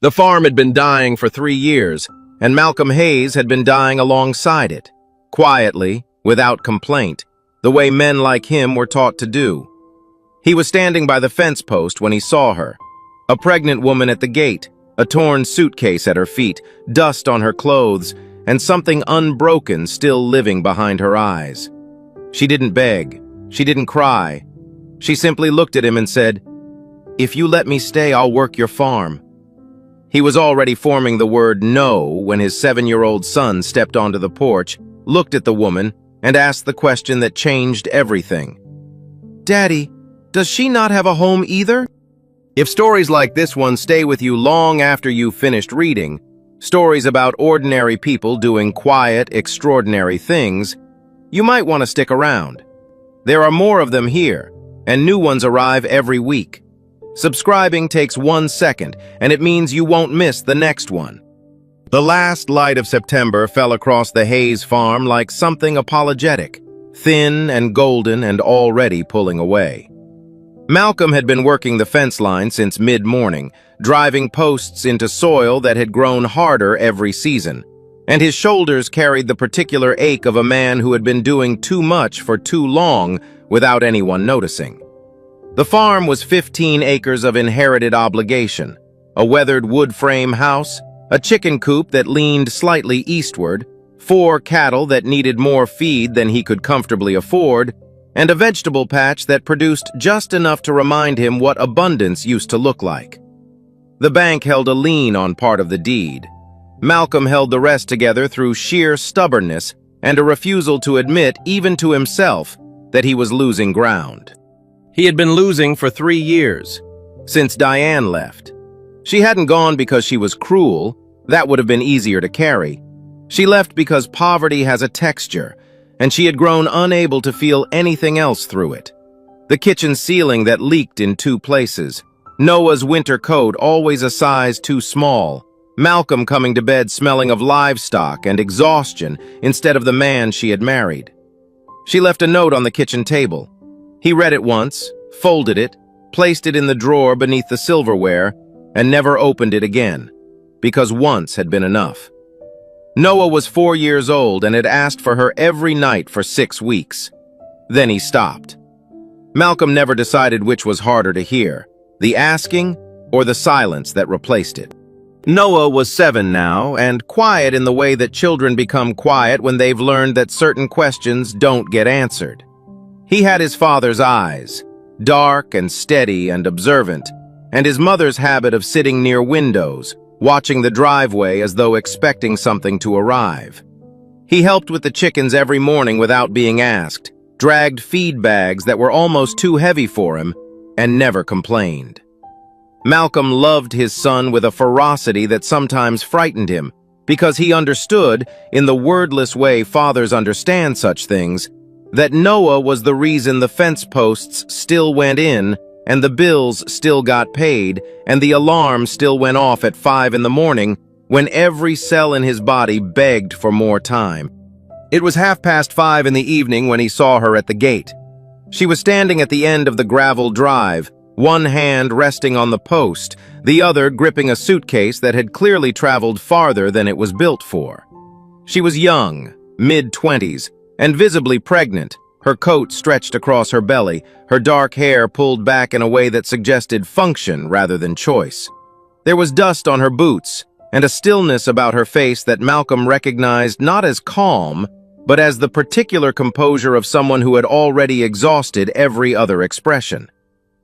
The farm had been dying for 3 years, and Malcolm Hayes had been dying alongside it, quietly, without complaint, the way men like him were taught to do. He was standing by the fence post when he saw her, a pregnant woman at the gate, a torn suitcase at her feet, dust on her clothes, and something unbroken still living behind her eyes. She didn't beg. She didn't cry. She simply looked at him and said, "If you let me stay, I'll work your farm." He was already forming the word no when his 7-year-old son stepped onto the porch, looked at the woman, and asked the question that changed everything. "Daddy, does she not have a home either?" If stories like this one stay with you long after you've finished reading, stories about ordinary people doing quiet, extraordinary things, you might want to stick around. There are more of them here, and new ones arrive every week. Subscribing takes 1 second, and it means you won't miss the next one. The last light of September fell across the Hayes farm like something apologetic, thin and golden and already pulling away. Malcolm had been working the fence line since mid-morning, driving posts into soil that had grown harder every season, and his shoulders carried the particular ache of a man who had been doing too much for too long without anyone noticing. The farm was 15 acres of inherited obligation, a weathered wood frame house, a chicken coop that leaned slightly eastward, 4 cattle that needed more feed than he could comfortably afford, and a vegetable patch that produced just enough to remind him what abundance used to look like. The bank held a lien on part of the deed. Malcolm held the rest together through sheer stubbornness and a refusal to admit, even to himself, that he was losing ground. He had been losing for 3 years, since Diane left. She hadn't gone because she was cruel. That would have been easier to carry. She left because poverty has a texture, and she had grown unable to feel anything else through it. The kitchen ceiling that leaked in 2 places, Noah's winter coat always a size too small, Malcolm coming to bed smelling of livestock and exhaustion instead of the man she had married. She left a note on the kitchen table. He read it once, folded it, placed it in the drawer beneath the silverware, and never opened it again, because once had been enough. Noah was 4 years old and had asked for her every night for 6 weeks. Then he stopped. Malcolm never decided which was harder to hear, the asking or the silence that replaced it. Noah was 7 now, and quiet in the way that children become quiet when they've learned that certain questions don't get answered. He had his father's eyes, dark and steady and observant, and his mother's habit of sitting near windows, watching the driveway as though expecting something to arrive. He helped with the chickens every morning without being asked, dragged feed bags that were almost too heavy for him, and never complained. Malcolm loved his son with a ferocity that sometimes frightened him, because he understood, in the wordless way fathers understand such things, that Noah was the reason the fence posts still went in, and the bills still got paid, and the alarm still went off at 5 in the morning, when every cell in his body begged for more time. It was 5:30 in the evening when he saw her at the gate. She was standing at the end of the gravel drive, one hand resting on the post, the other gripping a suitcase that had clearly traveled farther than it was built for. She was young, mid-20s, and visibly pregnant, her coat stretched across her belly, her dark hair pulled back in a way that suggested function rather than choice. There was dust on her boots, and a stillness about her face that Malcolm recognized not as calm, but as the particular composure of someone who had already exhausted every other expression.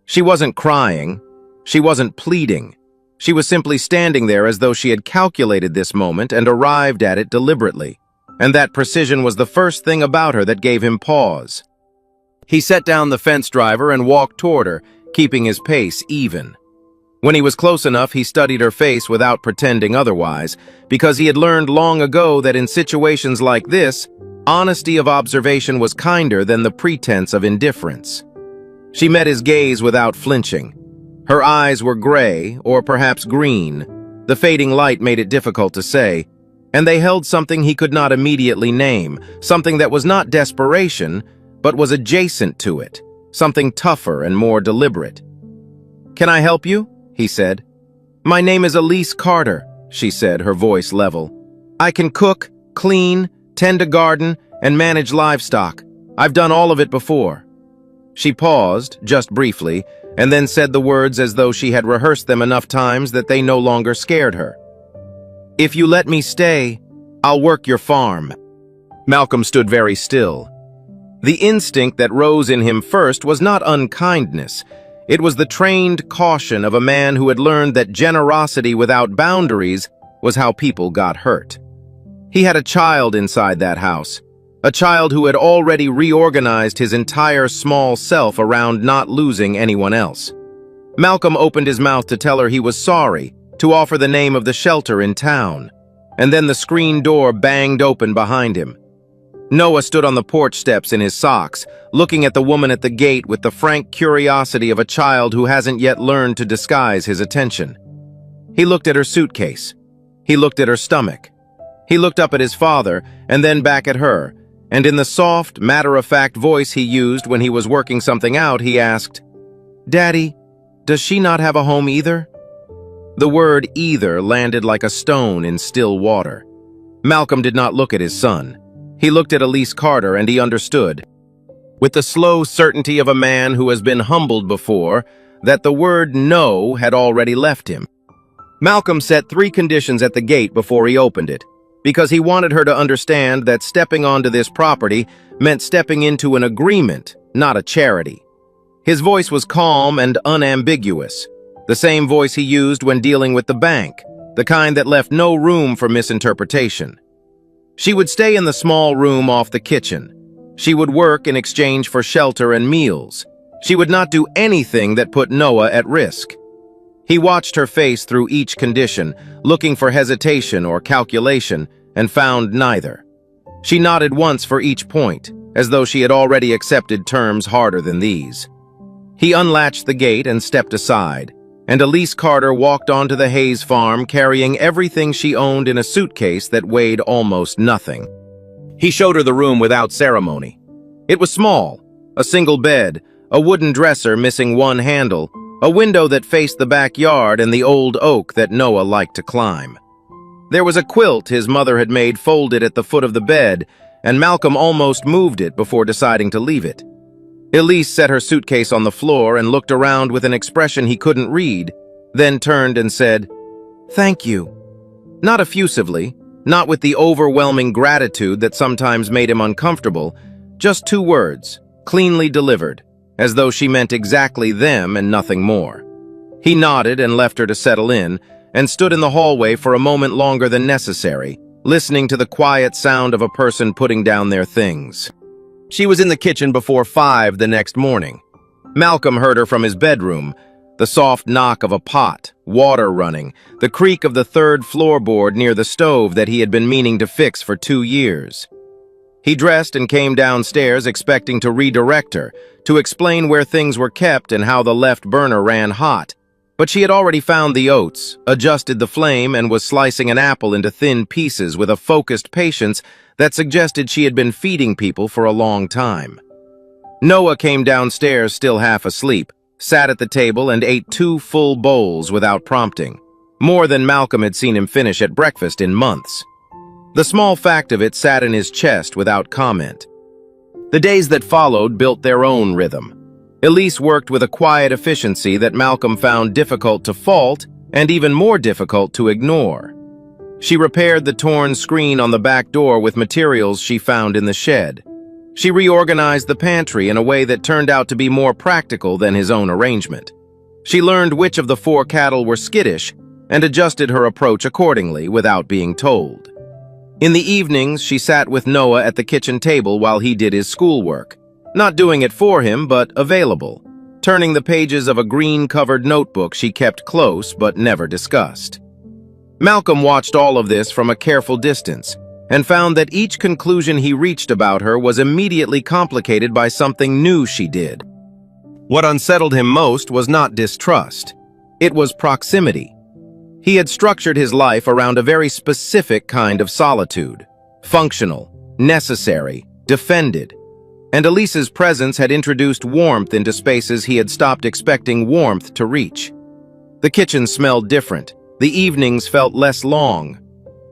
She wasn't crying. She wasn't pleading. She was simply standing there as though she had calculated this moment and arrived at it deliberately. And that precision was the first thing about her that gave him pause. He set down the fence driver and walked toward her, keeping his pace even. When he was close enough, he studied her face without pretending otherwise, because he had learned long ago that in situations like this, honesty of observation was kinder than the pretense of indifference. She met his gaze without flinching. Her eyes were gray, or perhaps green. The fading light made it difficult to say, and they held something he could not immediately name, something that was not desperation, but was adjacent to it, something tougher and more deliberate. "Can I help you?" he said. "My name is Elise Carter," she said, her voice level. "I can cook, clean, tend a garden, and manage livestock. I've done all of it before." She paused, just briefly, and then said the words as though she had rehearsed them enough times that they no longer scared her. "If you let me stay, I'll work your farm." Malcolm stood very still. The instinct that rose in him first was not unkindness. It was the trained caution of a man who had learned that generosity without boundaries was how people got hurt. He had a child inside that house, a child who had already reorganized his entire small self around not losing anyone else. Malcolm opened his mouth to tell her he was sorry, to offer the name of the shelter in town, and then the screen door banged open behind him. Noah stood on the porch steps in his socks, looking at the woman at the gate with the frank curiosity of a child who hasn't yet learned to disguise his attention. He looked at her suitcase. He looked at her stomach. He looked up at his father, and then back at her, and in the soft, matter-of-fact voice he used when he was working something out, he asked, "Daddy, does she not have a home either?" The word either landed like a stone in still water. Malcolm did not look at his son. He looked at Elise Carter and he understood, with the slow certainty of a man who has been humbled before, that the word no had already left him. Malcolm set 3 conditions at the gate before he opened it, because he wanted her to understand that stepping onto this property meant stepping into an agreement, not a charity. His voice was calm and unambiguous, the same voice he used when dealing with the bank, the kind that left no room for misinterpretation. She would stay in the small room off the kitchen. She would work in exchange for shelter and meals. She would not do anything that put Noah at risk. He watched her face through each condition, looking for hesitation or calculation, and found neither. She nodded once for each point, as though she had already accepted terms harder than these. He unlatched the gate and stepped aside, and Elise Carter walked onto the Hayes farm carrying everything she owned in a suitcase that weighed almost nothing. He showed her the room without ceremony. It was small, a single bed, a wooden dresser missing one handle, a window that faced the backyard, and the old oak that Noah liked to climb. There was a quilt his mother had made folded at the foot of the bed, and Malcolm almost moved it before deciding to leave it. Elise set her suitcase on the floor and looked around with an expression he couldn't read, then turned and said, "Thank you." Not effusively, not with the overwhelming gratitude that sometimes made him uncomfortable, just 2 words, cleanly delivered, as though she meant exactly them and nothing more. He nodded and left her to settle in, and stood in the hallway for a moment longer than necessary, listening to the quiet sound of a person putting down their things. She was in the kitchen before 5 the next morning. Malcolm heard her from his bedroom, the soft knock of a pot, water running, the creak of the 3rd floorboard near the stove that he had been meaning to fix for 2 years. He dressed and came downstairs expecting to redirect her, to explain where things were kept and how the left burner ran hot. But she had already found the oats, adjusted the flame, and was slicing an apple into thin pieces with a focused patience that suggested she had been feeding people for a long time. Noah came downstairs still half asleep, sat at the table and ate 2 full bowls without prompting, more than Malcolm had seen him finish at breakfast in months. The small fact of it sat in his chest without comment. The days that followed built their own rhythm. Elise worked with a quiet efficiency that Malcolm found difficult to fault and even more difficult to ignore. She repaired the torn screen on the back door with materials she found in the shed. She reorganized the pantry in a way that turned out to be more practical than his own arrangement. She learned which of the 4 cattle were skittish and adjusted her approach accordingly without being told. In the evenings, she sat with Noah at the kitchen table while he did his schoolwork, not doing it for him, but available, turning the pages of a green-covered notebook she kept close but never discussed. Malcolm watched all of this from a careful distance and found that each conclusion he reached about her was immediately complicated by something new she did. What unsettled him most was not distrust. It was proximity. He had structured his life around a very specific kind of solitude, functional, necessary, defended, and Elise's presence had introduced warmth into spaces he had stopped expecting warmth to reach. The kitchen smelled different. The evenings felt less long.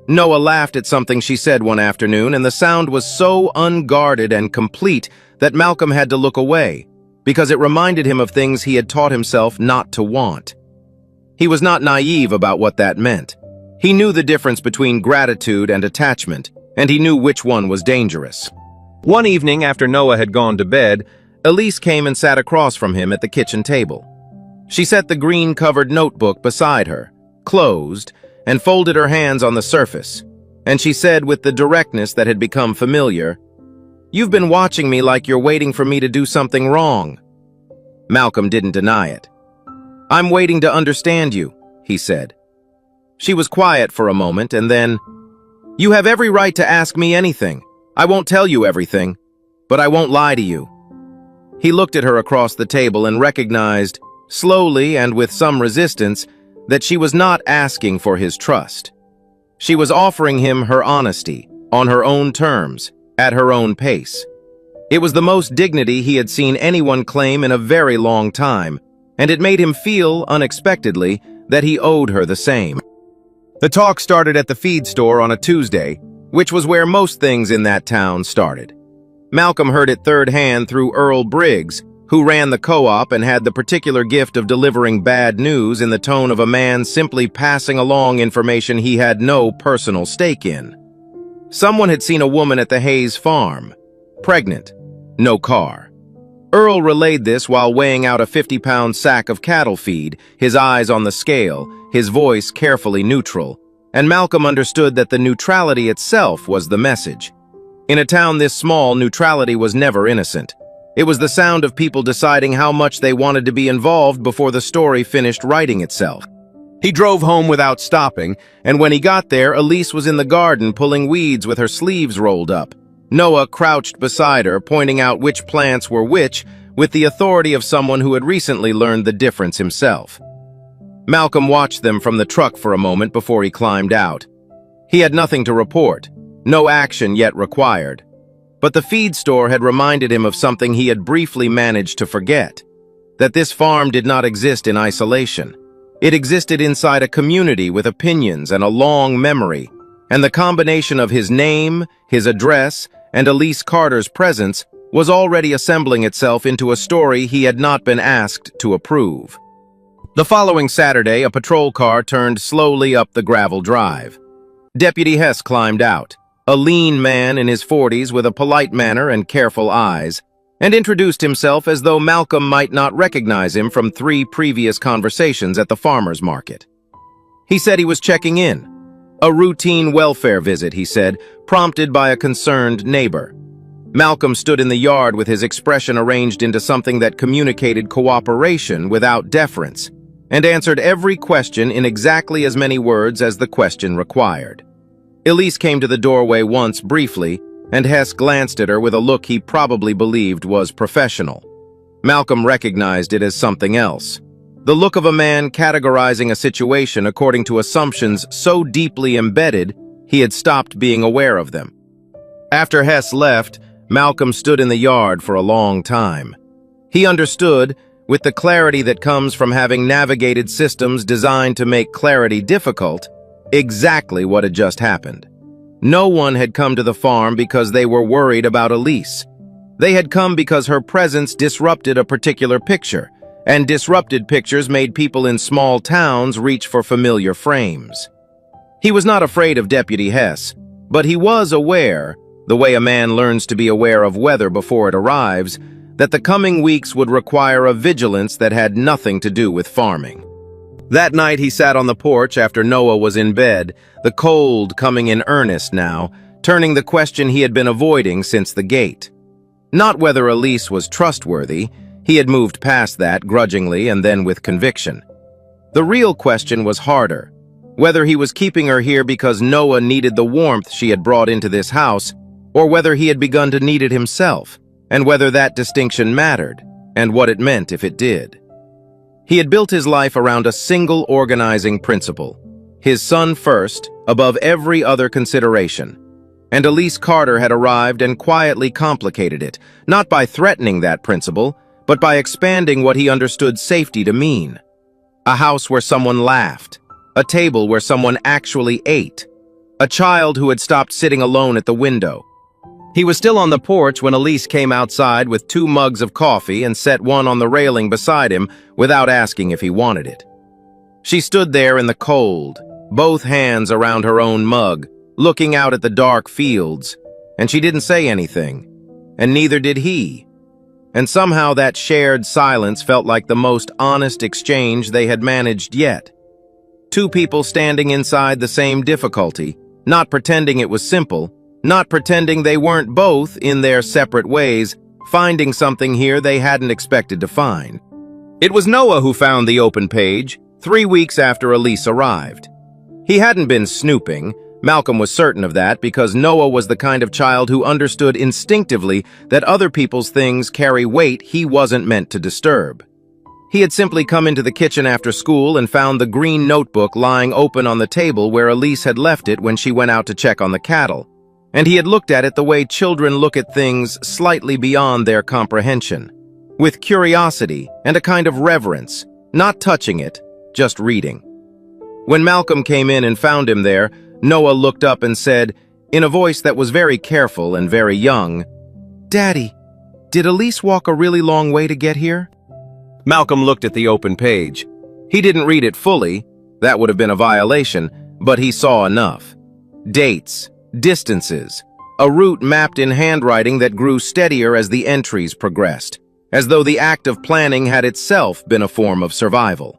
Noah laughed at something she said one afternoon, and the sound was so unguarded and complete that Malcolm had to look away, because it reminded him of things he had taught himself not to want. He was not naive about what that meant. He knew the difference between gratitude and attachment, and he knew which one was dangerous. One evening after Noah had gone to bed, Elise came and sat across from him at the kitchen table. She set the green-covered notebook beside her, closed, and folded her hands on the surface, and she said with the directness that had become familiar, "You've been watching me like you're waiting for me to do something wrong." Malcolm didn't deny it. "I'm waiting to understand you," he said. She was quiet for a moment, and then, "You have every right to ask me anything. I won't tell you everything, but I won't lie to you." He looked at her across the table and recognized, slowly and with some resistance, that she was not asking for his trust. She was offering him her honesty, on her own terms, at her own pace. It was the most dignity he had seen anyone claim in a very long time, and it made him feel, unexpectedly, that he owed her the same. The talk started at the feed store on a Tuesday, which was where most things in that town started. Malcolm heard it third hand through Earl Briggs, who ran the co-op and had the particular gift of delivering bad news in the tone of a man simply passing along information he had no personal stake in. Someone had seen a woman at the Hayes farm, pregnant, no car. Earl relayed this while weighing out a 50-pound sack of cattle feed, his eyes on the scale, his voice carefully neutral, and Malcolm understood that the neutrality itself was the message. In a town this small, neutrality was never innocent. It was the sound of people deciding how much they wanted to be involved before the story finished writing itself. He drove home without stopping, and when he got there, Elise was in the garden pulling weeds with her sleeves rolled up. Noah crouched beside her, pointing out which plants were which, with the authority of someone who had recently learned the difference himself. Malcolm watched them from the truck for a moment before he climbed out. He had nothing to report, no action yet required. But the feed store had reminded him of something he had briefly managed to forget, that this farm did not exist in isolation. It existed inside a community with opinions and a long memory, and the combination of his name, his address, and Elise Carter's presence was already assembling itself into a story he had not been asked to approve. The following Saturday, a patrol car turned slowly up the gravel drive. Deputy Hess climbed out, a lean man in his 40s with a polite manner and careful eyes, and introduced himself as though Malcolm might not recognize him from 3 previous conversations at the farmer's market. He said he was checking in. A routine welfare visit, he said, prompted by a concerned neighbor. Malcolm stood in the yard with his expression arranged into something that communicated cooperation without deference, and answered every question in exactly as many words as the question required. Elise came to the doorway once briefly, and Hess glanced at her with a look he probably believed was professional. Malcolm recognized it as something else. The look of a man categorizing a situation according to assumptions so deeply embedded he had stopped being aware of them. After Hess left, Malcolm stood in the yard for a long time. He understood, with the clarity that comes from having navigated systems designed to make clarity difficult, exactly what had just happened. No one had come to the farm because they were worried about Elise. They had come because her presence disrupted a particular picture, and disrupted pictures made people in small towns reach for familiar frames. He was not afraid of Deputy Hess, but he was aware, the way a man learns to be aware of weather before it arrives, that the coming weeks would require a vigilance that had nothing to do with farming. That night he sat on the porch after Noah was in bed, the cold coming in earnest now, turning the question he had been avoiding since the gate. Not whether Elise was trustworthy, he had moved past that grudgingly and then with conviction. The real question was harder, whether he was keeping her here because Noah needed the warmth she had brought into this house, or whether he had begun to need it himself, and whether that distinction mattered, and what it meant if it did. He had built his life around a single organizing principle, his son first, above every other consideration. And Elise Carter had arrived and quietly complicated it, not by threatening that principle, but by expanding what he understood safety to mean. A house where someone laughed. A table where someone actually ate. A child who had stopped sitting alone at the window. He was still on the porch when Elise came outside with 2 mugs of coffee and set one on the railing beside him without asking if he wanted it. She stood there in the cold, both hands around her own mug, looking out at the dark fields, and she didn't say anything, and neither did he. And somehow that shared silence felt like the most honest exchange they had managed yet. 2 people standing inside the same difficulty, not pretending it was simple, not pretending they weren't both, in their separate ways, finding something here they hadn't expected to find. It was Noah who found the open page, 3 weeks after Elise arrived. He hadn't been snooping. Malcolm was certain of that because Noah was the kind of child who understood instinctively that other people's things carry weight he wasn't meant to disturb. He had simply come into the kitchen after school and found the green notebook lying open on the table where Elise had left it when she went out to check on the cattle. And he had looked at it the way children look at things slightly beyond their comprehension, with curiosity and a kind of reverence, not touching it, just reading. When Malcolm came in and found him there, Noah looked up and said, in a voice that was very careful and very young, "Daddy, did Elise walk a really long way to get here?" Malcolm looked at the open page. He didn't read it fully, that would have been a violation, but he saw enough. Dates, distances, a route mapped in handwriting that grew steadier as the entries progressed, as though the act of planning had itself been a form of survival.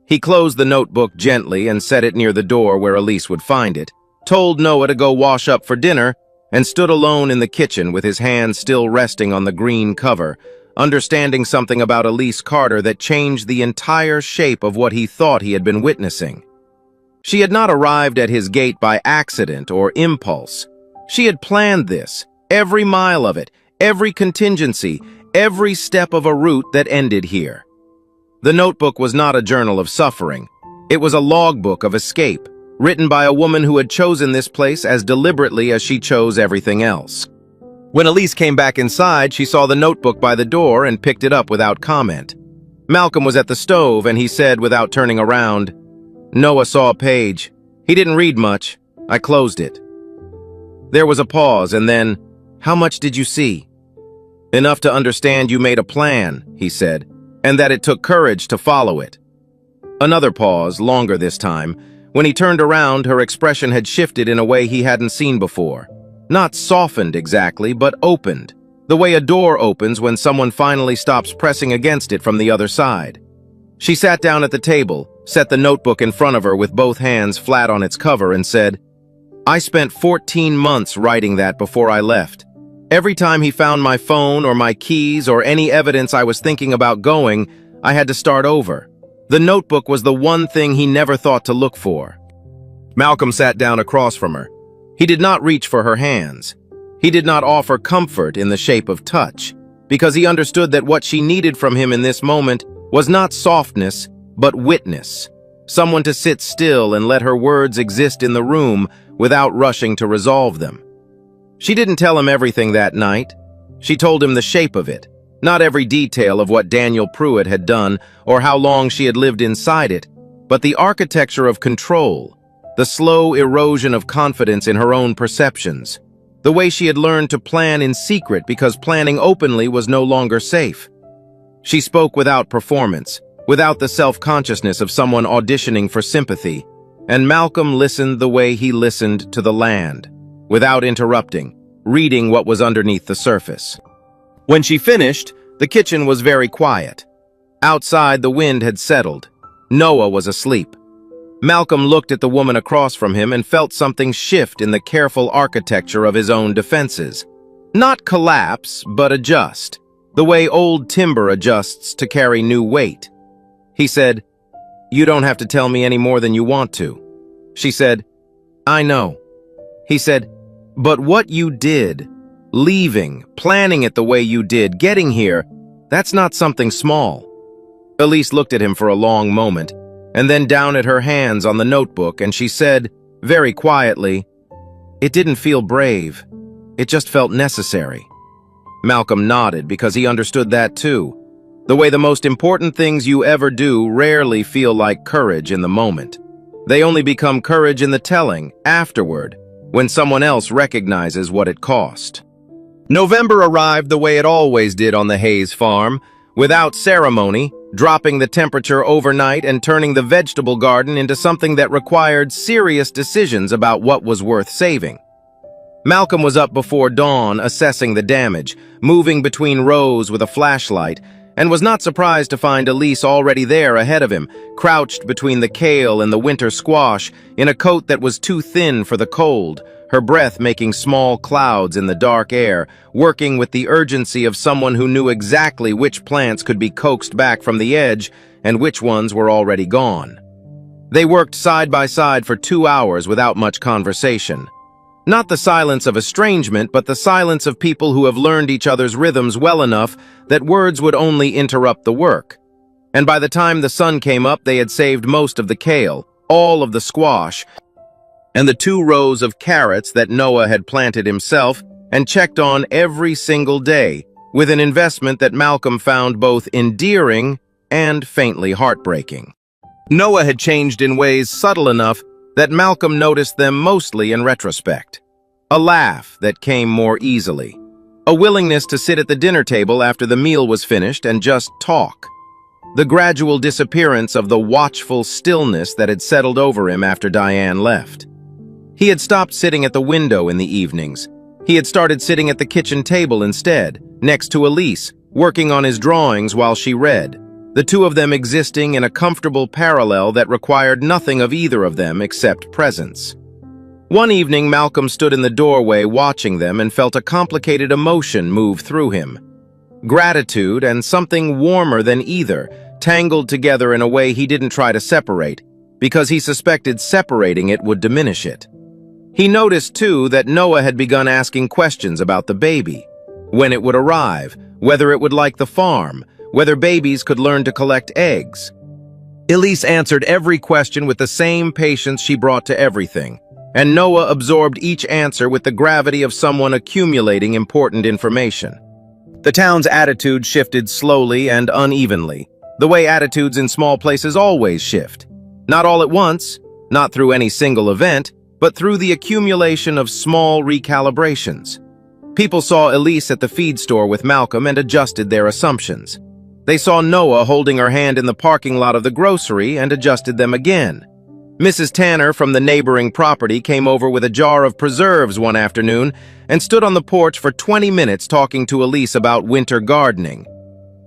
He closed the notebook gently and set it near the door where Elise would find it, told Noah to go wash up for dinner, and stood alone in the kitchen with his hands still resting on the green cover, understanding something about Elise Carter that changed the entire shape of what he thought he had been witnessing. She had not arrived at his gate by accident or impulse. She had planned this, every mile of it, every contingency, every step of a route that ended here. The notebook was not a journal of suffering. It was a logbook of escape, written by a woman who had chosen this place as deliberately as she chose everything else. When Elise came back inside, she saw the notebook by the door and picked it up without comment. Malcolm was at the stove and he said without turning around, "Noah saw a page. He didn't read much. I closed it." There was a pause and then, "How much did you see?" "Enough to understand you made a plan," he said, "and that it took courage to follow it." Another pause, longer this time. When he turned around, her expression had shifted in a way he hadn't seen before. Not softened exactly, but opened, the way a door opens when someone finally stops pressing against it from the other side. She sat down at the table, set the notebook in front of her with both hands flat on its cover and said, "I spent 14 months writing that before I left. Every time he found my phone or my keys or any evidence I was thinking about going, I had to start over. The notebook was the one thing he never thought to look for." Malcolm sat down across from her. He did not reach for her hands. He did not offer comfort in the shape of touch, because he understood that what she needed from him in this moment was not softness, but witness. Someone to sit still and let her words exist in the room without rushing to resolve them. She didn't tell him everything that night. She told him the shape of it, not every detail of what Daniel Pruitt had done or how long she had lived inside it, but the architecture of control, the slow erosion of confidence in her own perceptions, the way she had learned to plan in secret because planning openly was no longer safe. She spoke without performance, without the self-consciousness of someone auditioning for sympathy, and Malcolm listened the way he listened to the land, without interrupting, reading what was underneath the surface. When she finished, the kitchen was very quiet. Outside, the wind had settled. Noah was asleep. Malcolm looked at the woman across from him and felt something shift in the careful architecture of his own defenses. Not collapse, but adjust, the way old timber adjusts to carry new weight. He said, "You don't have to tell me any more than you want to." She said, "I know." He said, "But what you did, leaving, planning it the way you did, getting here, that's not something small." Elise looked at him for a long moment, and then down at her hands on the notebook, and she said, very quietly, "It didn't feel brave. It just felt necessary." Malcolm nodded because he understood that too. The way the most important things you ever do rarely feel like courage in the moment. They only become courage in the telling, afterward, when someone else recognizes what it cost. November arrived the way it always did on the Hayes farm, without ceremony, dropping the temperature overnight and turning the vegetable garden into something that required serious decisions about what was worth saving. Malcolm was up before dawn assessing the damage, moving between rows with a flashlight, and was not surprised to find Elise already there ahead of him, crouched between the kale and the winter squash in a coat that was too thin for the cold, her breath making small clouds in the dark air, working with the urgency of someone who knew exactly which plants could be coaxed back from the edge and which ones were already gone. They worked side by side for 2 hours without much conversation. Not the silence of estrangement, but the silence of people who have learned each other's rhythms well enough that words would only interrupt the work. And by the time the sun came up, they had saved most of the kale, all of the squash, and the 2 rows of carrots that Noah had planted himself and checked on every single day, with an investment that Malcolm found both endearing and faintly heartbreaking. Noah had changed in ways subtle enough that Malcolm noticed them mostly in retrospect. A laugh that came more easily. A willingness to sit at the dinner table after the meal was finished and just talk. The gradual disappearance of the watchful stillness that had settled over him after Diane left. He had stopped sitting at the window in the evenings. He had started sitting at the kitchen table instead, next to Elise, working on his drawings while she read. The 2 of them existing in a comfortable parallel that required nothing of either of them except presence. One evening, Malcolm stood in the doorway watching them and felt a complicated emotion move through him. Gratitude and something warmer than either, tangled together in a way he didn't try to separate, because he suspected separating it would diminish it. He noticed, too, that Noah had begun asking questions about the baby. When it would arrive, whether it would like the farm, whether babies could learn to collect eggs. Elise answered every question with the same patience she brought to everything, and Noah absorbed each answer with the gravity of someone accumulating important information. The town's attitude shifted slowly and unevenly, the way attitudes in small places always shift. Not all at once, not through any single event, but through the accumulation of small recalibrations. People saw Elise at the feed store with Malcolm and adjusted their assumptions. They saw Noah holding her hand in the parking lot of the grocery and adjusted them again. Mrs. Tanner from the neighboring property came over with a jar of preserves one afternoon and stood on the porch for 20 minutes talking to Elise about winter gardening.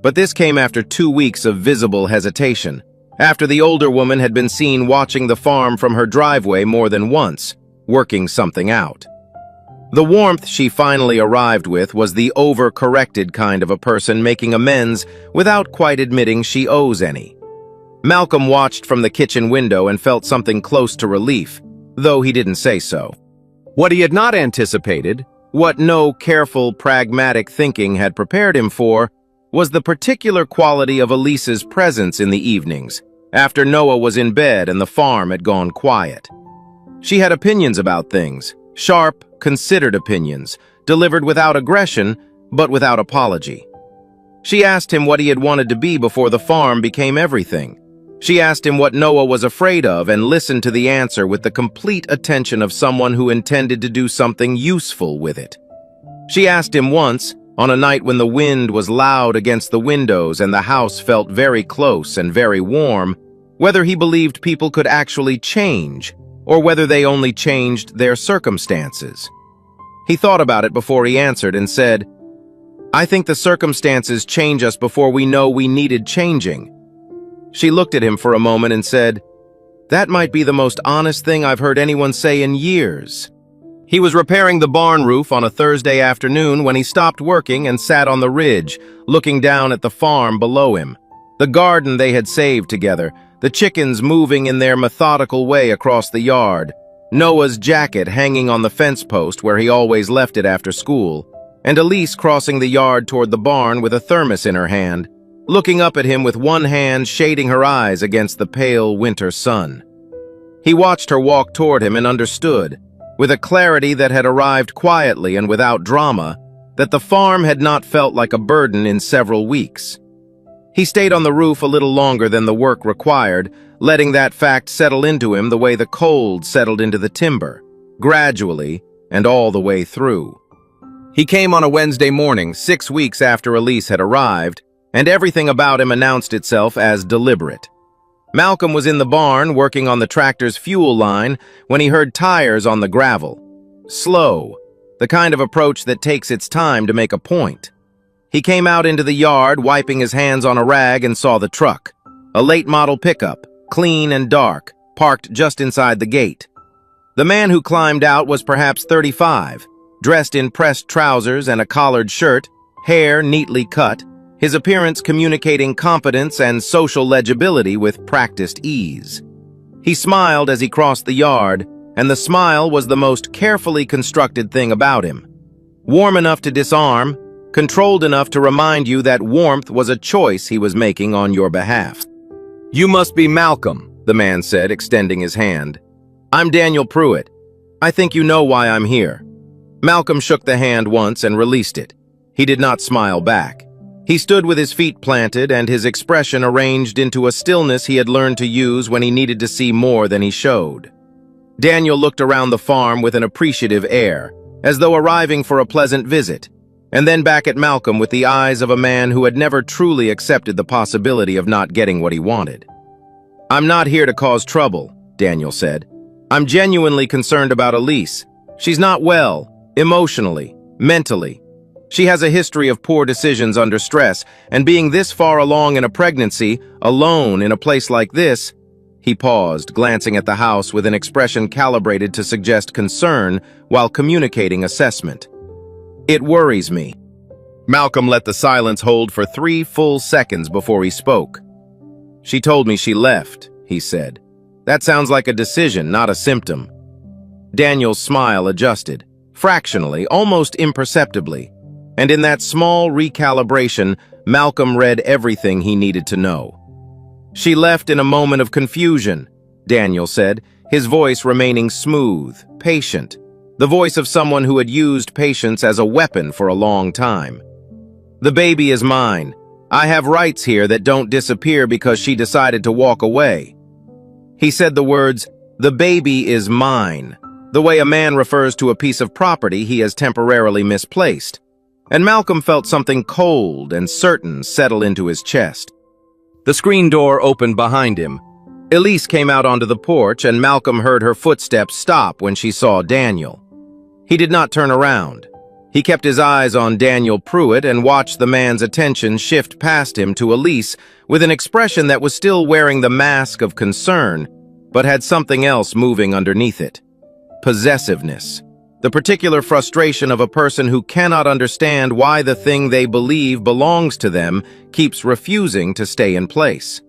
But this came after 2 weeks of visible hesitation, after the older woman had been seen watching the farm from her driveway more than once, working something out. The warmth she finally arrived with was the over-corrected kind of a person making amends without quite admitting she owes any. Malcolm watched from the kitchen window and felt something close to relief, though he didn't say so. What he had not anticipated, what no careful, pragmatic thinking had prepared him for, was the particular quality of Elise's presence in the evenings, after Noah was in bed and the farm had gone quiet. She had opinions about things, sharp, considered opinions, delivered without aggression, but without apology. She asked him what he had wanted to be before the farm became everything. She asked him what Noah was afraid of and listened to the answer with the complete attention of someone who intended to do something useful with it. She asked him once, on a night when the wind was loud against the windows and the house felt very close and very warm, whether he believed people could actually change, or whether they only changed their circumstances. He thought about it before he answered and said, "I think the circumstances change us before we know we needed changing." She looked at him for a moment and said, "That might be the most honest thing I've heard anyone say in years." He was repairing the barn roof on a Thursday afternoon when he stopped working and sat on the ridge, looking down at the farm below him. The garden they had saved together, the chickens moving in their methodical way across the yard, Noah's jacket hanging on the fence post where he always left it after school, and Elise crossing the yard toward the barn with a thermos in her hand, looking up at him with one hand shading her eyes against the pale winter sun. He watched her walk toward him and understood, with a clarity that had arrived quietly and without drama, that the farm had not felt like a burden in several weeks. He stayed on the roof a little longer than the work required, letting that fact settle into him the way the cold settled into the timber, gradually and all the way through. He came on a Wednesday morning, 6 weeks after Elise had arrived, and everything about him announced itself as deliberate. Malcolm was in the barn working on the tractor's fuel line when he heard tires on the gravel. Slow, the kind of approach that takes its time to make a point. He came out into the yard, wiping his hands on a rag, and saw the truck. A late-model pickup, clean and dark, parked just inside the gate. The man who climbed out was perhaps 35, dressed in pressed trousers and a collared shirt, hair neatly cut, his appearance communicating competence and social legibility with practiced ease. He smiled as he crossed the yard, and the smile was the most carefully constructed thing about him. Warm enough to disarm, controlled enough to remind you that warmth was a choice he was making on your behalf. "You must be Malcolm," the man said, extending his hand. "I'm Daniel Pruitt. I think you know why I'm here." Malcolm shook the hand once and released it. He did not smile back. He stood with his feet planted and his expression arranged into a stillness he had learned to use when he needed to see more than he showed. Daniel looked around the farm with an appreciative air, as though arriving for a pleasant visit, and then back at Malcolm with the eyes of a man who had never truly accepted the possibility of not getting what he wanted. "I'm not here to cause trouble," Daniel said. "I'm genuinely concerned about Elise. She's not well, emotionally, mentally. She has a history of poor decisions under stress, and being this far along in a pregnancy, alone in a place like this—" He paused, glancing at the house with an expression calibrated to suggest concern while communicating assessment. "It worries me." Malcolm let the silence hold for 3 full seconds before he spoke. "She told me she left," he said. "That sounds like a decision, not a symptom." Daniel's smile adjusted, fractionally, almost imperceptibly. And in that small recalibration, Malcolm read everything he needed to know. "She left in a moment of confusion," Daniel said, his voice remaining smooth, patient, the voice of someone who had used patience as a weapon for a long time. "The baby is mine. I have rights here that don't disappear because she decided to walk away." He said the words, "The baby is mine," the way a man refers to a piece of property he has temporarily misplaced. And Malcolm felt something cold and certain settle into his chest. The screen door opened behind him. Elise came out onto the porch, and Malcolm heard her footsteps stop when she saw Daniel. He did not turn around. He kept his eyes on Daniel Pruitt and watched the man's attention shift past him to Elise with an expression that was still wearing the mask of concern, but had something else moving underneath it. Possessiveness. The particular frustration of a person who cannot understand why the thing they believe belongs to them keeps refusing to stay in place.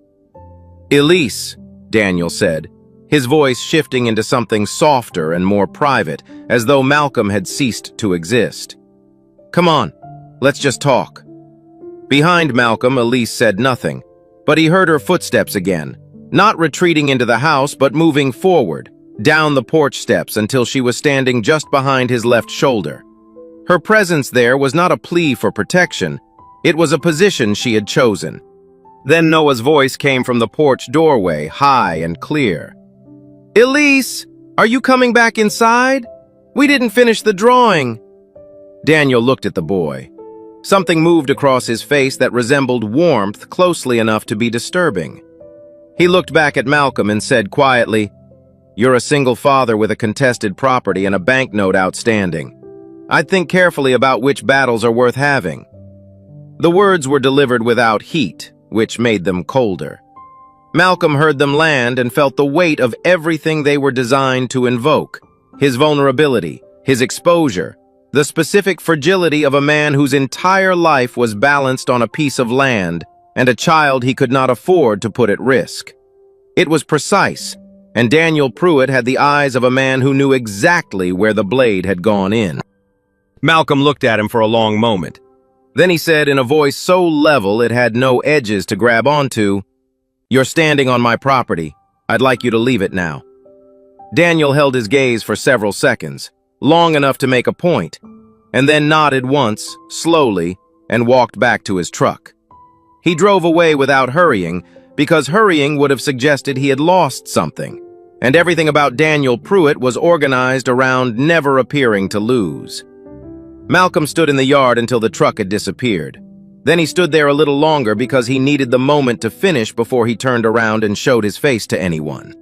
"Elise," Daniel said, his voice shifting into something softer and more private, as though Malcolm had ceased to exist. "Come on, let's just talk." Behind Malcolm, Elise said nothing, but he heard her footsteps again, not retreating into the house but moving forward, down the porch steps until she was standing just behind his left shoulder. Her presence there was not a plea for protection, it was a position she had chosen. Then Noah's voice came from the porch doorway, high and clear. "Elise, are you coming back inside? We didn't finish the drawing." Daniel looked at the boy. Something moved across his face that resembled warmth closely enough to be disturbing. He looked back at Malcolm and said quietly, "You're a single father with a contested property and a banknote outstanding. I'd think carefully about which battles are worth having." The words were delivered without heat, which made them colder. Malcolm heard them land and felt the weight of everything they were designed to invoke: his vulnerability, his exposure, the specific fragility of a man whose entire life was balanced on a piece of land and a child he could not afford to put at risk. It was precise, and Daniel Pruitt had the eyes of a man who knew exactly where the blade had gone in. Malcolm looked at him for a long moment. Then he said in a voice so level it had no edges to grab onto, "You're standing on my property. I'd like you to leave it now." Daniel held his gaze for several seconds, long enough to make a point, and then nodded once, slowly, and walked back to his truck. He drove away without hurrying, because hurrying would have suggested he had lost something, and everything about Daniel Pruitt was organized around never appearing to lose. Malcolm stood in the yard until the truck had disappeared. Then he stood there a little longer because he needed the moment to finish before he turned around and showed his face to anyone.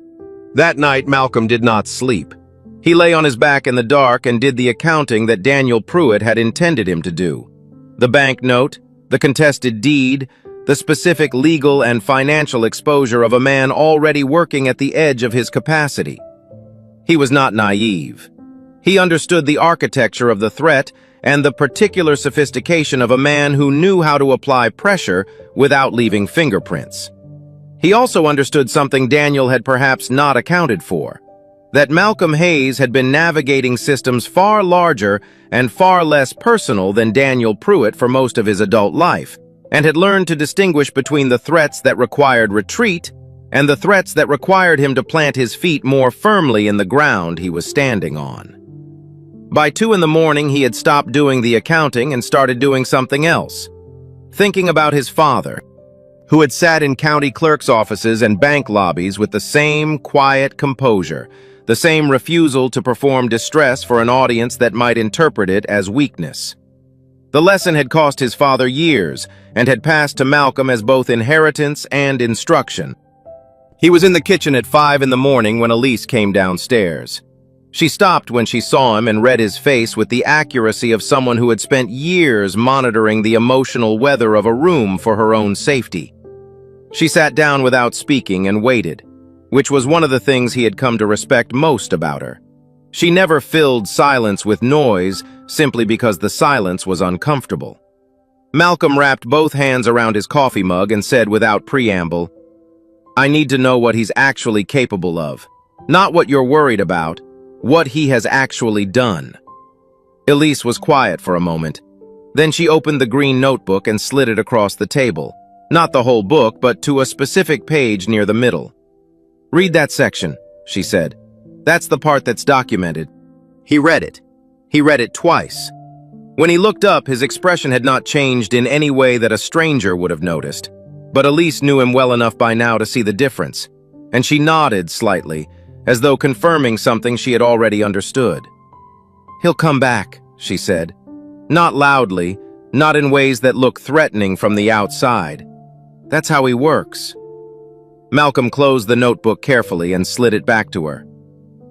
That night, Malcolm did not sleep. He lay on his back in the dark and did the accounting that Daniel Pruitt had intended him to do. The bank note, the contested deed, the specific legal and financial exposure of a man already working at the edge of his capacity. He was not naive. He understood the architecture of the threat and the particular sophistication of a man who knew how to apply pressure without leaving fingerprints. He also understood something Daniel had perhaps not accounted for, that Malcolm Hayes had been navigating systems far larger and far less personal than Daniel Pruitt for most of his adult life, and had learned to distinguish between the threats that required retreat and the threats that required him to plant his feet more firmly in the ground he was standing on. By 2 in the morning, he had stopped doing the accounting and started doing something else, thinking about his father, who had sat in county clerk's offices and bank lobbies with the same quiet composure, the same refusal to perform distress for an audience that might interpret it as weakness. The lesson had cost his father years and had passed to Malcolm as both inheritance and instruction. He was in the kitchen at 5 in the morning when Elise came downstairs. She stopped when she saw him and read his face with the accuracy of someone who had spent years monitoring the emotional weather of a room for her own safety. She sat down without speaking and waited, which was one of the things he had come to respect most about her. She never filled silence with noise simply because the silence was uncomfortable. Malcolm wrapped both hands around his coffee mug and said without preamble, "I need to know what he's actually capable of. Not what you're worried about, what he has actually done." Elise was quiet for a moment. Then she opened the green notebook and slid it across the table. Not the whole book, but to a specific page near the middle. "Read that section," she said. "That's the part that's documented." He read it. He read it twice. When he looked up, his expression had not changed in any way that a stranger would have noticed. But Elise knew him well enough by now to see the difference, and she nodded slightly, as though confirming something she had already understood. "He'll come back," she said. Not loudly, not in ways that look threatening from the outside. "That's how he works." Malcolm closed the notebook carefully and slid it back to her.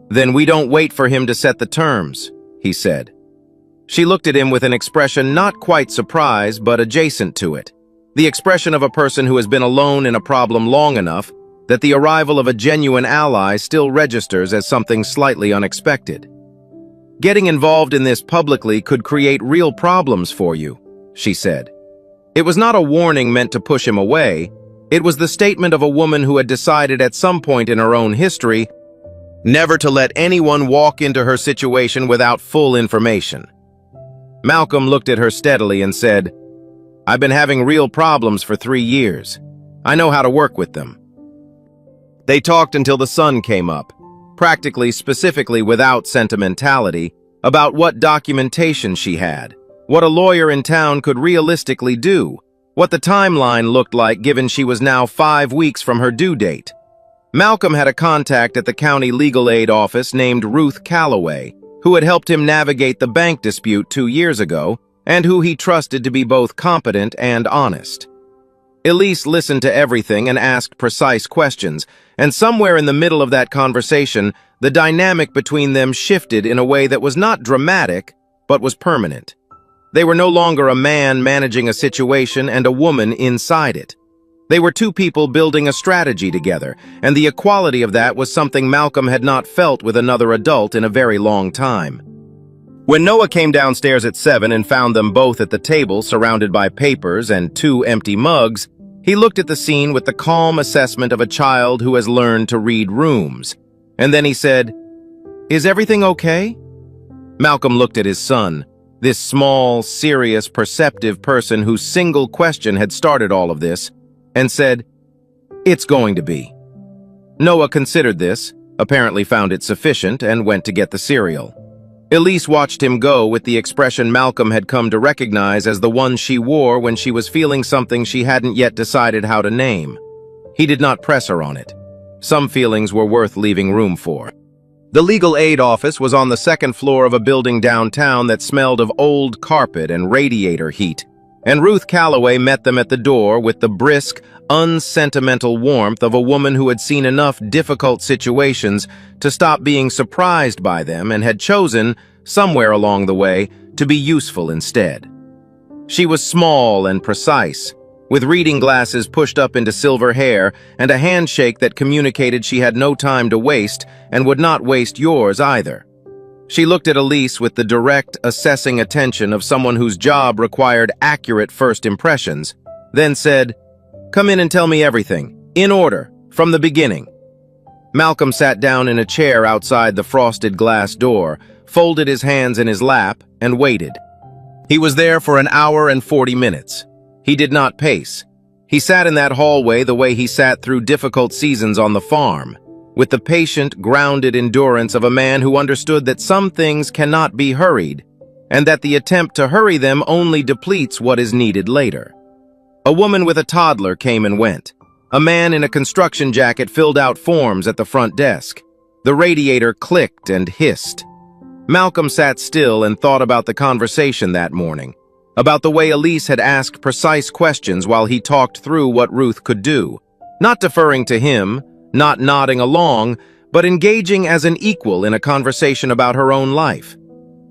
"Then we don't wait for him to set the terms," he said. She looked at him with an expression not quite surprise, but adjacent to it. The expression of a person who has been alone in a problem long enough that the arrival of a genuine ally still registers as something slightly unexpected. "Getting involved in this publicly could create real problems for you," she said. It was not a warning meant to push him away. It was the statement of a woman who had decided at some point in her own history never to let anyone walk into her situation without full information. Malcolm looked at her steadily and said, "I've been having real problems for 3 years. I know how to work with them." They talked until the sun came up, practically specifically without sentimentality, about what documentation she had, what a lawyer in town could realistically do, what the timeline looked like given she was now 5 weeks from her due date. Malcolm had a contact at the county legal aid office named Ruth Calloway, who had helped him navigate the bank dispute 2 years ago, and who he trusted to be both competent and honest. Elise listened to everything and asked precise questions, and somewhere in the middle of that conversation, the dynamic between them shifted in a way that was not dramatic, but was permanent. They were no longer a man managing a situation and a woman inside it. They were two people building a strategy together, and the equality of that was something Malcolm had not felt with another adult in a very long time. When Noah came downstairs at 7 and found them both at the table surrounded by papers and 2 empty mugs, he looked at the scene with the calm assessment of a child who has learned to read rooms. And then he said, "Is everything okay?" Malcolm looked at his son, this small, serious, perceptive person whose single question had started all of this, and said, "It's going to be." Noah considered this, apparently found it sufficient, and went to get the cereal. Elise watched him go with the expression Malcolm had come to recognize as the one she wore when she was feeling something she hadn't yet decided how to name. He did not press her on it. Some feelings were worth leaving room for. The legal aid office was on the second floor of a building downtown that smelled of old carpet and radiator heat, and Ruth Calloway met them at the door with the brisk, unsentimental warmth of a woman who had seen enough difficult situations to stop being surprised by them and had chosen, somewhere along the way, to be useful instead. She was small and precise, with reading glasses pushed up into silver hair and a handshake that communicated she had no time to waste and would not waste yours either. She looked at Elise with the direct, assessing attention of someone whose job required accurate first impressions, then said, "Come in and tell me everything, in order, from the beginning." Malcolm sat down in a chair outside the frosted glass door, folded his hands in his lap, and waited. He was there for an hour and 40 minutes. He did not pace. He sat in that hallway the way he sat through difficult seasons on the farm, with the patient, grounded endurance of a man who understood that some things cannot be hurried, and that the attempt to hurry them only depletes what is needed later. A woman with a toddler came and went. A man in a construction jacket filled out forms at the front desk. The radiator clicked and hissed. Malcolm sat still and thought about the conversation that morning, about the way Elise had asked precise questions while he talked through what Ruth could do, not deferring to him, not nodding along, but engaging as an equal in a conversation about her own life.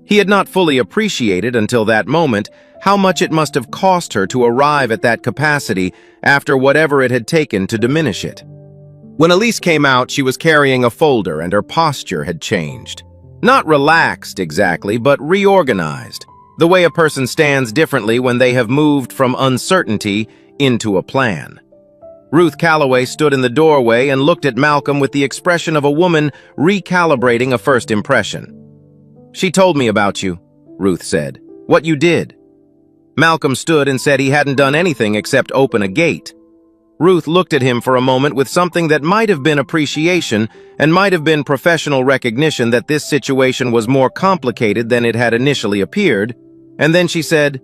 He had not fully appreciated until that moment how much it must have cost her to arrive at that capacity after whatever it had taken to diminish it. When Elise came out, she was carrying a folder and her posture had changed. Not relaxed exactly, but reorganized, the way a person stands differently when they have moved from uncertainty into a plan. Ruth Calloway stood in the doorway and looked at Malcolm with the expression of a woman recalibrating a first impression. "She told me about you," Ruth said. "What you did." Malcolm stood and said he hadn't done anything except open a gate. Ruth looked at him for a moment with something that might have been appreciation and might have been professional recognition that this situation was more complicated than it had initially appeared, and then she said,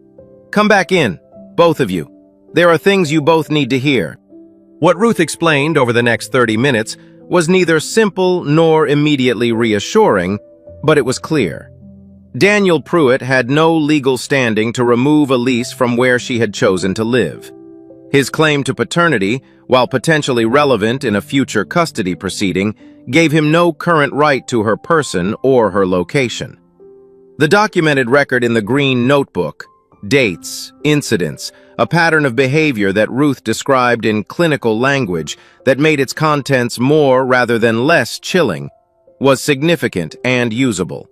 "Come back in, both of you. There are things you both need to hear." What Ruth explained over the next 30 minutes was neither simple nor immediately reassuring, but it was clear. Daniel Pruitt had no legal standing to remove Elise from where she had chosen to live. His claim to paternity, while potentially relevant in a future custody proceeding, gave him no current right to her person or her location. The documented record in the green notebook, dates, incidents, a pattern of behavior that Ruth described in clinical language that made its contents more rather than less chilling, was significant and usable.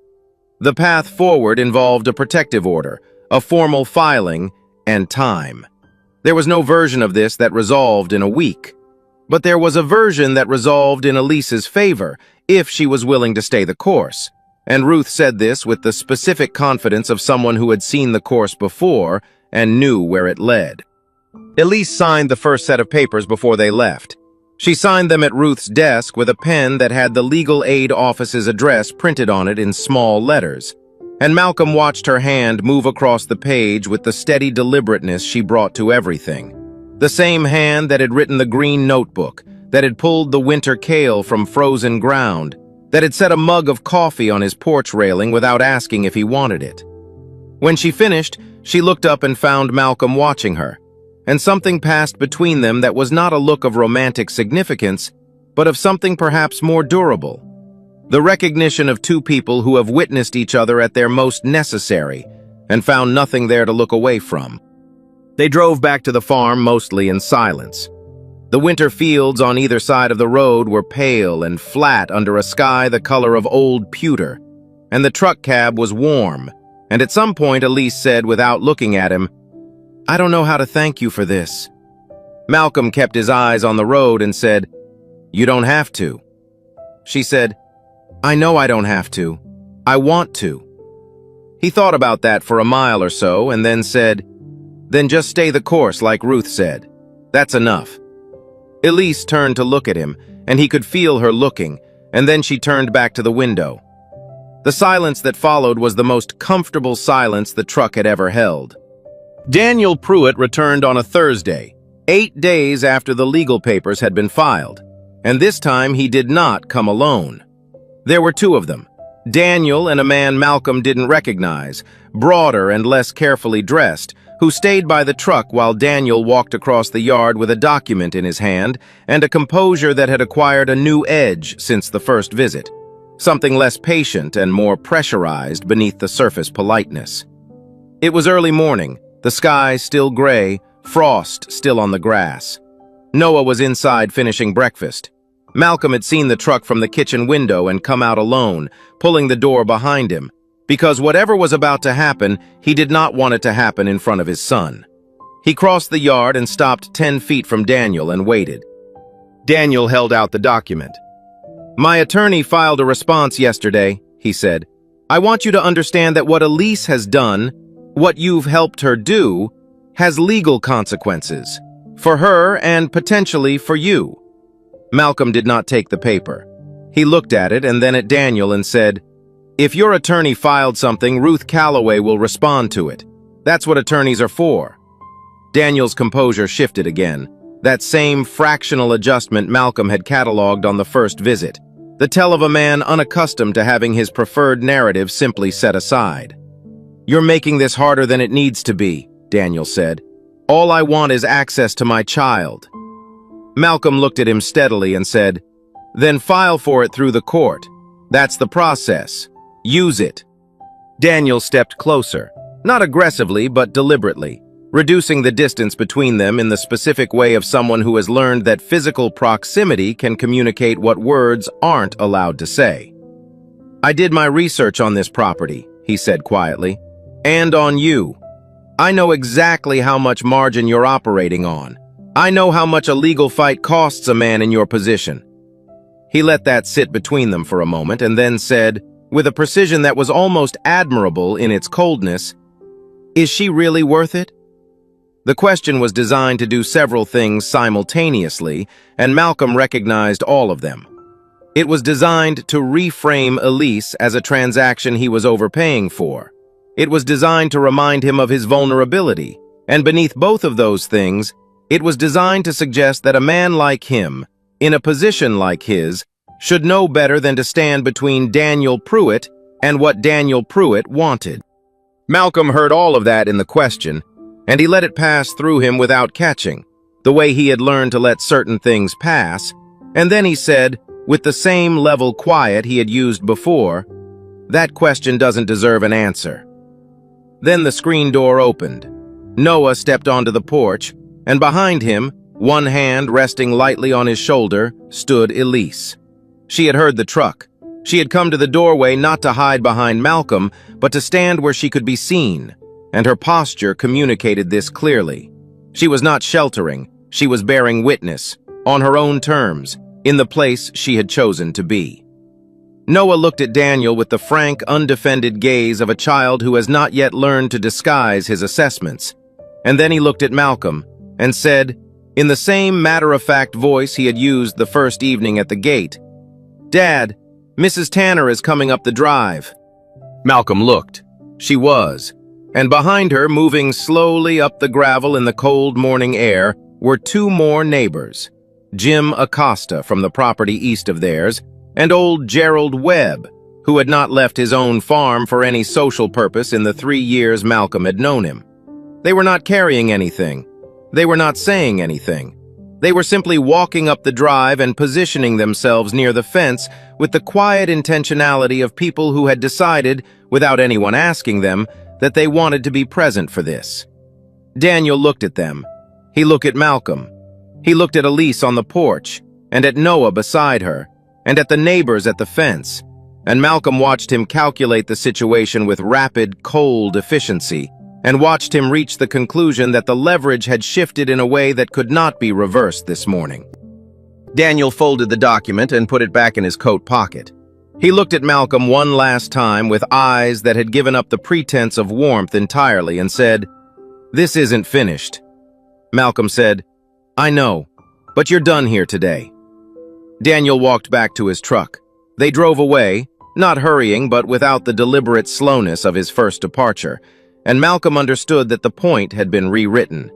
The path forward involved a protective order, a formal filing, and time. There was no version of this that resolved in a week, but there was a version that resolved in Elise's favor if she was willing to stay the course, and Ruth said this with the specific confidence of someone who had seen the course before and knew where it led. Elise signed the first set of papers before they left. She signed them at Ruth's desk with a pen that had the legal aid office's address printed on it in small letters, and Malcolm watched her hand move across the page with the steady deliberateness she brought to everything. The same hand that had written the green notebook, that had pulled the winter kale from frozen ground, that had set a mug of coffee on his porch railing without asking if he wanted it. When she finished, she looked up and found Malcolm watching her, and something passed between them that was not a look of romantic significance, but of something perhaps more durable. The recognition of two people who have witnessed each other at their most necessary and found nothing there to look away from. They drove back to the farm mostly in silence. The winter fields on either side of the road were pale and flat under a sky the color of old pewter, and the truck cab was warm, and at some point Elise said without looking at him, "I don't know how to thank you for this." Malcolm kept his eyes on the road and said, "You don't have to." She said, "I know I don't have to. I want to." He thought about that for a mile or so and then said, "Then just stay the course like Ruth said. That's enough." Elise turned to look at him, and he could feel her looking, and then she turned back to the window. The silence that followed was the most comfortable silence the truck had ever held. Daniel Pruitt returned on a Thursday, 8 days after the legal papers had been filed, and this time he did not come alone. There were two of them, Daniel and a man Malcolm didn't recognize, broader and less carefully dressed, who stayed by the truck while Daniel walked across the yard with a document in his hand and a composure that had acquired a new edge since the first visit, something less patient and more pressurized beneath the surface politeness. It was early morning, the sky still gray, frost still on the grass. Noah was inside finishing breakfast. Malcolm had seen the truck from the kitchen window and come out alone, pulling the door behind him, because whatever was about to happen, he did not want it to happen in front of his son. He crossed the yard and stopped 10 feet from Daniel and waited. Daniel held out the document. "My attorney filed a response yesterday," he said. "I want you to understand that what Elise has done, what you've helped her do, has legal consequences, for her and potentially for you." Malcolm did not take the paper. He looked at it and then at Daniel and said, "If your attorney filed something, Ruth Calloway will respond to it. That's what attorneys are for." Daniel's composure shifted again, that same fractional adjustment Malcolm had cataloged on the first visit, the tell of a man unaccustomed to having his preferred narrative simply set aside. "You're making this harder than it needs to be," Daniel said. "All I want is access to my child." Malcolm looked at him steadily and said, "Then file for it through the court. That's the process. Use it." Daniel stepped closer, not aggressively but deliberately, reducing the distance between them in the specific way of someone who has learned that physical proximity can communicate what words aren't allowed to say. "I did my research on this property," he said quietly, "and on you. I know exactly how much margin you're operating on. I know how much a legal fight costs a man in your position." He let that sit between them for a moment and then said, with a precision that was almost admirable in its coldness, "Is she really worth it?" The question was designed to do several things simultaneously, and Malcolm recognized all of them. It was designed to reframe Elise as a transaction he was overpaying for. It was designed to remind him of his vulnerability, and beneath both of those things, it was designed to suggest that a man like him, in a position like his, should know better than to stand between Daniel Pruitt and what Daniel Pruitt wanted. Malcolm heard all of that in the question, and he let it pass through him without catching, the way he had learned to let certain things pass, and then he said, with the same level quiet he had used before, "That question doesn't deserve an answer." Then the screen door opened. Noah stepped onto the porch, and behind him, one hand resting lightly on his shoulder, stood Elise. She had heard the truck. She had come to the doorway not to hide behind Malcolm, but to stand where she could be seen, and her posture communicated this clearly. She was not sheltering, she was bearing witness, on her own terms, in the place she had chosen to be. Noah looked at Daniel with the frank, undefended gaze of a child who has not yet learned to disguise his assessments, and then he looked at Malcolm and said, in the same matter-of-fact voice he had used the first evening at the gate, "Dad, Mrs. Tanner is coming up the drive." Malcolm looked. She was. And behind her, moving slowly up the gravel in the cold morning air, were two more neighbors, Jim Acosta from the property east of theirs, and old Gerald Webb, who had not left his own farm for any social purpose in the 3 years Malcolm had known him. They were not carrying anything. They were not saying anything. They were simply walking up the drive and positioning themselves near the fence with the quiet intentionality of people who had decided, without anyone asking them, that they wanted to be present for this. Daniel looked at them. He looked at Malcolm. He looked at Elise on the porch, and at Noah beside her, and at the neighbors at the fence, and Malcolm watched him calculate the situation with rapid, cold efficiency, and watched him reach the conclusion that the leverage had shifted in a way that could not be reversed this morning. Daniel folded the document and put it back in his coat pocket. He looked at Malcolm one last time with eyes that had given up the pretense of warmth entirely and said, "This isn't finished." Malcolm said, "I know, but you're done here today." Daniel walked back to his truck. They drove away, not hurrying but without the deliberate slowness of his first departure, and Malcolm understood that the point had been rewritten.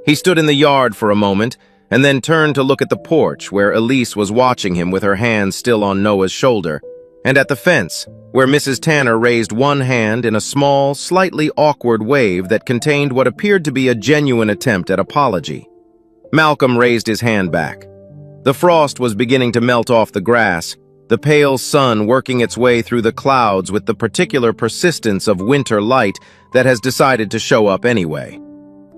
He stood in the yard for a moment, and then turned to look at the porch where Elise was watching him with her hand still on Noah's shoulder, and at the fence, where Mrs. Tanner raised one hand in a small, slightly awkward wave that contained what appeared to be a genuine attempt at apology. Malcolm raised his hand back. The frost was beginning to melt off the grass, the pale sun working its way through the clouds with the particular persistence of winter light that has decided to show up anyway.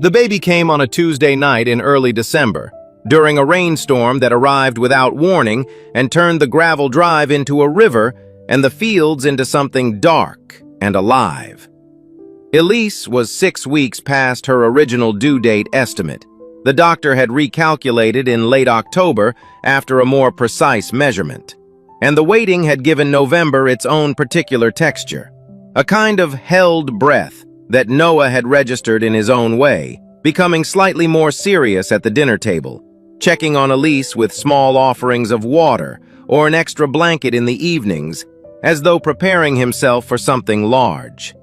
The baby came on a Tuesday night in early December, during a rainstorm that arrived without warning and turned the gravel drive into a river and the fields into something dark and alive. Elise was 6 weeks past her original due date estimate. The doctor had recalculated in late October after a more precise measurement, and the waiting had given November its own particular texture, a kind of held breath that Noah had registered in his own way, becoming slightly more serious at the dinner table, checking on Elise with small offerings of water or an extra blanket in the evenings, as though preparing himself for something large.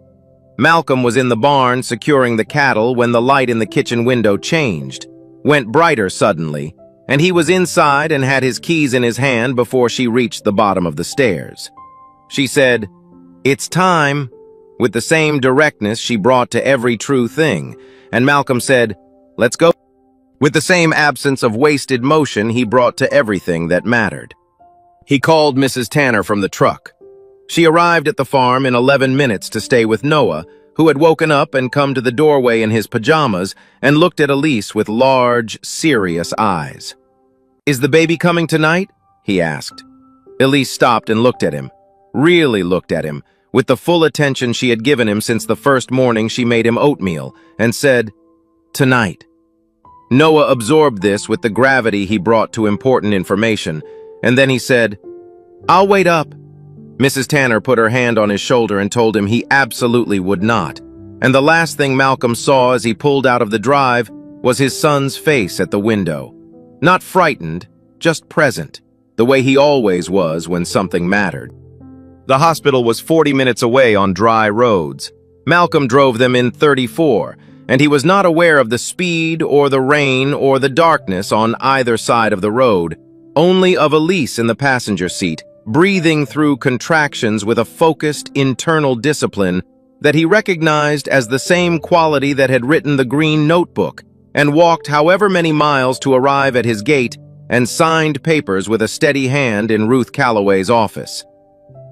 Malcolm was in the barn securing the cattle when the light in the kitchen window changed, went brighter suddenly, and he was inside and had his keys in his hand before she reached the bottom of the stairs. She said, "It's time," with the same directness she brought to every true thing, and Malcolm said, "Let's go," with the same absence of wasted motion he brought to everything that mattered. He called Mrs. Tanner from the truck. She arrived at the farm in 11 minutes to stay with Noah, who had woken up and come to the doorway in his pajamas and looked at Elise with large, serious eyes. "Is the baby coming tonight?" he asked. Elise stopped and looked at him, really looked at him, with the full attention she had given him since the first morning she made him oatmeal, and said, "Tonight." Noah absorbed this with the gravity he brought to important information, and then he said, "I'll wait up." Mrs. Tanner put her hand on his shoulder and told him he absolutely would not, and the last thing Malcolm saw as he pulled out of the drive was his son's face at the window. Not frightened, just present, the way he always was when something mattered. The hospital was 40 minutes away on dry roads. Malcolm drove them in 34, and he was not aware of the speed or the rain or the darkness on either side of the road, only of Elise in the passenger seat, breathing through contractions with a focused internal discipline that he recognized as the same quality that had written the green notebook and walked however many miles to arrive at his gate and signed papers with a steady hand in Ruth Calloway's office.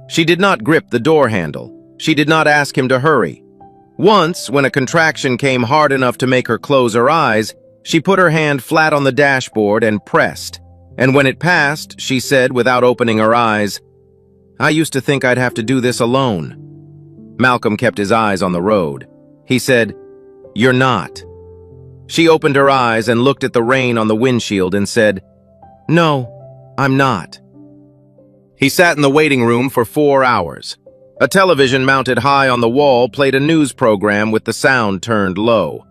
She did not grip the door handle. She did not ask him to hurry. Once, when a contraction came hard enough to make her close her eyes, she put her hand flat on the dashboard and pressed. And when it passed, she said without opening her eyes, "I used to think I'd have to do this alone." Malcolm kept his eyes on the road. He said, "You're not." She opened her eyes and looked at the rain on the windshield and said, "No, I'm not." He sat in the waiting room for 4 hours. A television mounted high on the wall played a news program with the sound turned low.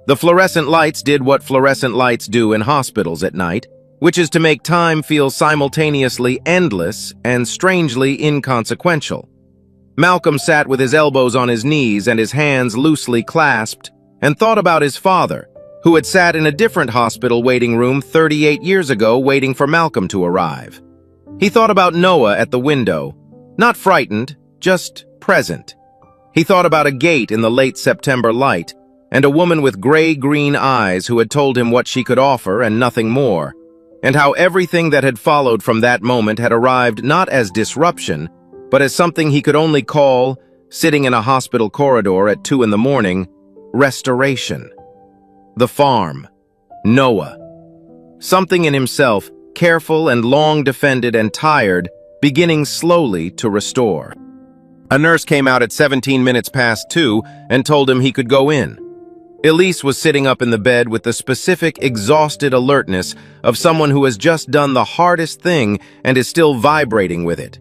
The fluorescent lights did what fluorescent lights do in hospitals at night, which is to make time feel simultaneously endless and strangely inconsequential. Malcolm sat with his elbows on his knees and his hands loosely clasped and thought about his father, who had sat in a different hospital waiting room 38 years ago waiting for Malcolm to arrive. He thought about Noah at the window, not frightened, just present. He thought about a gate in the late September light, and a woman with gray-green eyes who had told him what she could offer and nothing more, and how everything that had followed from that moment had arrived not as disruption, but as something he could only call, sitting in a hospital corridor at 2 in the morning, restoration. The farm. Noah. Something in himself, careful and long defended and tired, beginning slowly to restore. A nurse came out at 17 minutes past 2 and told him he could go in. Elise was sitting up in the bed with the specific, exhausted alertness of someone who has just done the hardest thing and is still vibrating with it.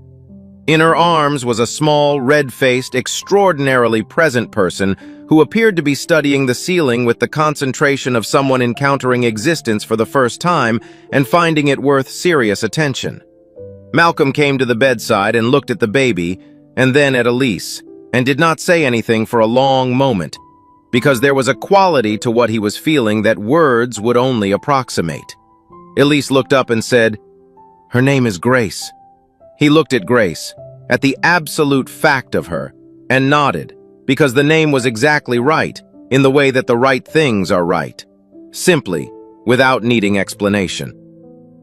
In her arms was a small, red-faced, extraordinarily present person who appeared to be studying the ceiling with the concentration of someone encountering existence for the first time and finding it worth serious attention. Malcolm came to the bedside and looked at the baby, and then at Elise, and did not say anything for a long moment, because there was a quality to what he was feeling that words would only approximate. Elise looked up and said, "Her name is Grace." He looked at Grace, at the absolute fact of her, and nodded, because the name was exactly right, in the way that the right things are right, simply, without needing explanation.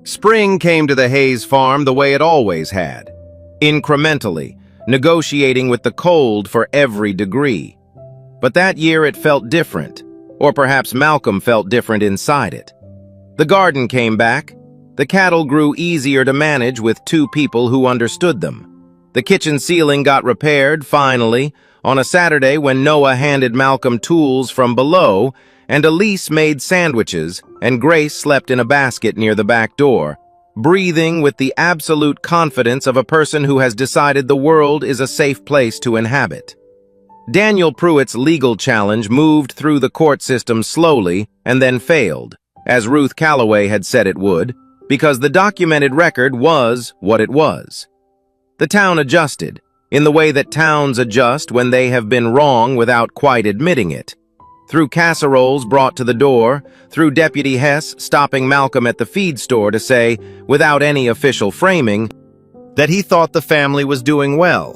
Spring came to the Hayes farm the way it always had, incrementally, negotiating with the cold for every degree. But that year it felt different, or perhaps Malcolm felt different inside it. The garden came back. The cattle grew easier to manage with two people who understood them. The kitchen ceiling got repaired, finally, on a Saturday when Noah handed Malcolm tools from below, and Elise made sandwiches, and Grace slept in a basket near the back door, breathing with the absolute confidence of a person who has decided the world is a safe place to inhabit. Daniel Pruitt's legal challenge moved through the court system slowly and then failed, as Ruth Calloway had said it would, because the documented record was what it was. The town adjusted, in the way that towns adjust when they have been wrong without quite admitting it. Through casseroles brought to the door, through Deputy Hess stopping Malcolm at the feed store to say, without any official framing, that he thought the family was doing well.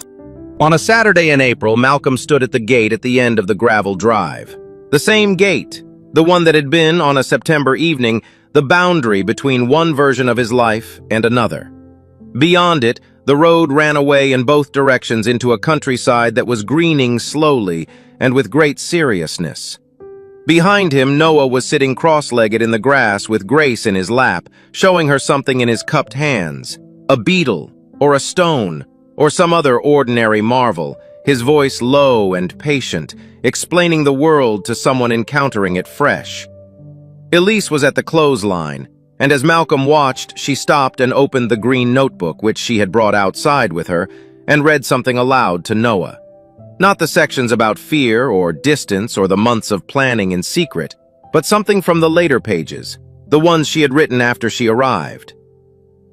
On a Saturday in April, Malcolm stood at the gate at the end of the gravel drive. The same gate, the one that had been, on a September evening, the boundary between one version of his life and another. Beyond it, the road ran away in both directions into a countryside that was greening slowly and with great seriousness. Behind him, Noah was sitting cross-legged in the grass with Grace in his lap, showing her something in his cupped hands, a beetle, or a stone, or some other ordinary marvel, his voice low and patient, explaining the world to someone encountering it fresh. Elise was at the clothesline, and as Malcolm watched, she stopped and opened the green notebook which she had brought outside with her, and read something aloud to Noah. Not the sections about fear or distance or the months of planning in secret, but something from the later pages, the ones she had written after she arrived.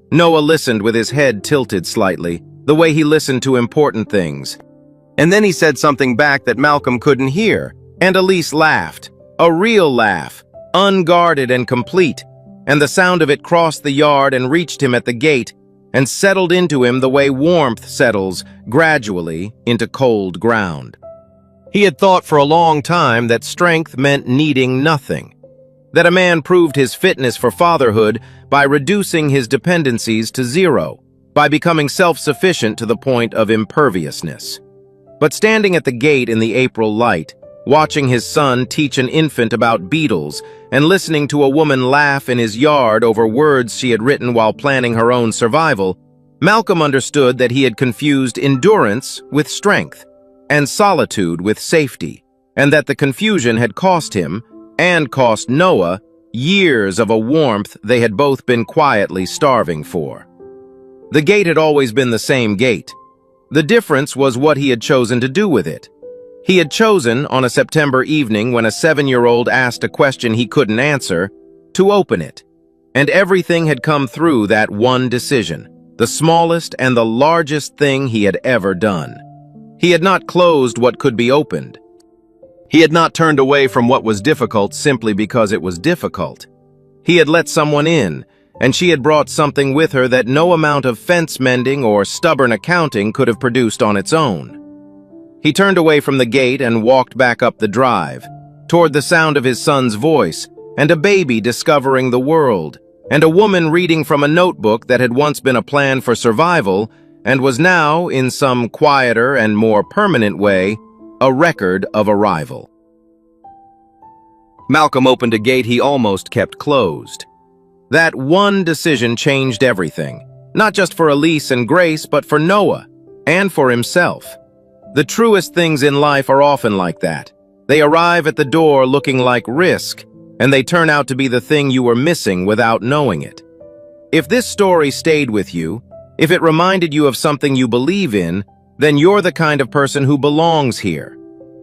Noah listened with his head tilted slightly, the way he listened to important things. And then he said something back that Malcolm couldn't hear, and Elise laughed, a real laugh, unguarded and complete, and the sound of it crossed the yard and reached him at the gate, and settled into him the way warmth settles, gradually, into cold ground. He had thought for a long time that strength meant needing nothing, that a man proved his fitness for fatherhood by reducing his dependencies to zero, by becoming self-sufficient to the point of imperviousness. But standing at the gate in the April light, watching his son teach an infant about beetles, and listening to a woman laugh in his yard over words she had written while planning her own survival, Malcolm understood that he had confused endurance with strength, and solitude with safety, and that the confusion had cost him, and cost Noah, years of a warmth they had both been quietly starving for. The gate had always been the same gate. The difference was what he had chosen to do with it. He had chosen, on a September evening when a 7-year-old asked a question he couldn't answer, to open it. And everything had come through that one decision, the smallest and the largest thing he had ever done. He had not closed what could be opened. He had not turned away from what was difficult simply because it was difficult. He had let someone in, and she had brought something with her that no amount of fence mending or stubborn accounting could have produced on its own. He turned away from the gate and walked back up the drive, toward the sound of his son's voice, and a baby discovering the world, and a woman reading from a notebook that had once been a plan for survival, and was now, in some quieter and more permanent way, a record of arrival. Malcolm opened a gate he almost kept closed. That one decision changed everything, not just for Elise and Grace, but for Noah, and for himself. The truest things in life are often like that. They arrive at the door looking like risk, and they turn out to be the thing you were missing without knowing it. If this story stayed with you, if it reminded you of something you believe in, then you're the kind of person who belongs here.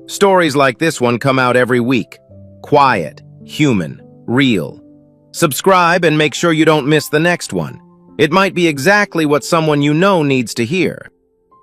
Stories like this one come out every week. Quiet, human, real. Subscribe and make sure you don't miss the next one. It might be exactly what someone you know needs to hear.